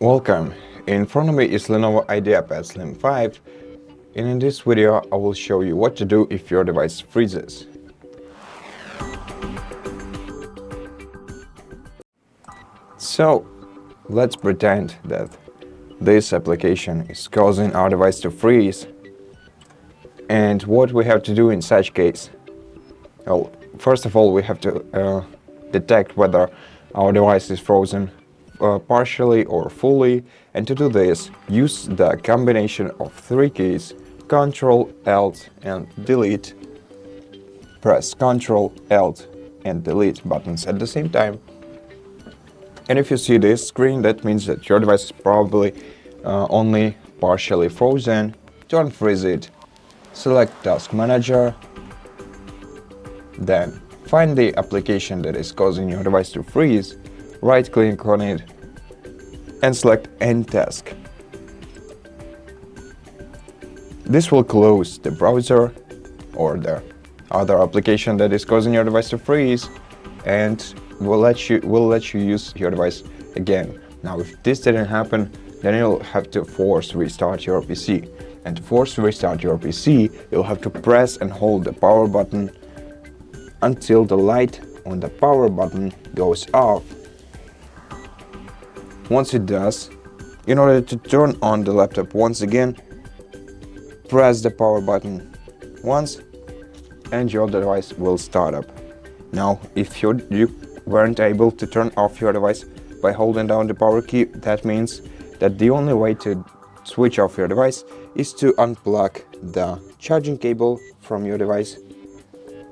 Welcome. In front of me is LENOVO IdeaPad Slim 5, and in this video I will show you what to do if your device freezes. So let's pretend that this application is causing our device to freeze, and what we have to do in such case. Well, first of all, we have to detect whether our device is frozen partially or fully, and to do this, use the combination of three keys: Ctrl Alt and Delete. Press Ctrl Alt and Delete buttons at the same time. And if you see this screen, that means that your device is probably only partially frozen. To unfreeze it, select Task Manager, then find the application that is causing your device to freeze, right-click on it, and select End Task. This will close the browser or the other application that is causing your device to freeze, and will let you use your device again. Now, if this didn't happen, then you'll have to force restart your PC. And to force restart your PC, you'll have to press and hold the power button until the light on the power button goes off. Once it does, in order to turn on the laptop once again, press the power button once and your device will start up. Now, if you weren't able to turn off your device by holding down the power key, that means that the only way to switch off your device is to unplug the charging cable from your device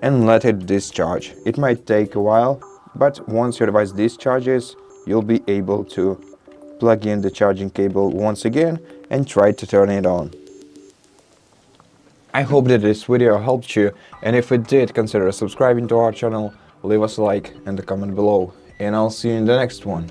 and let it discharge. It might take a while, but once your device discharges, you'll be able to plug in the charging cable once again and try to turn it on. I hope that this video helped you, and if it did, consider subscribing to our channel, leave us a like and a comment below, and I'll see you in the next one.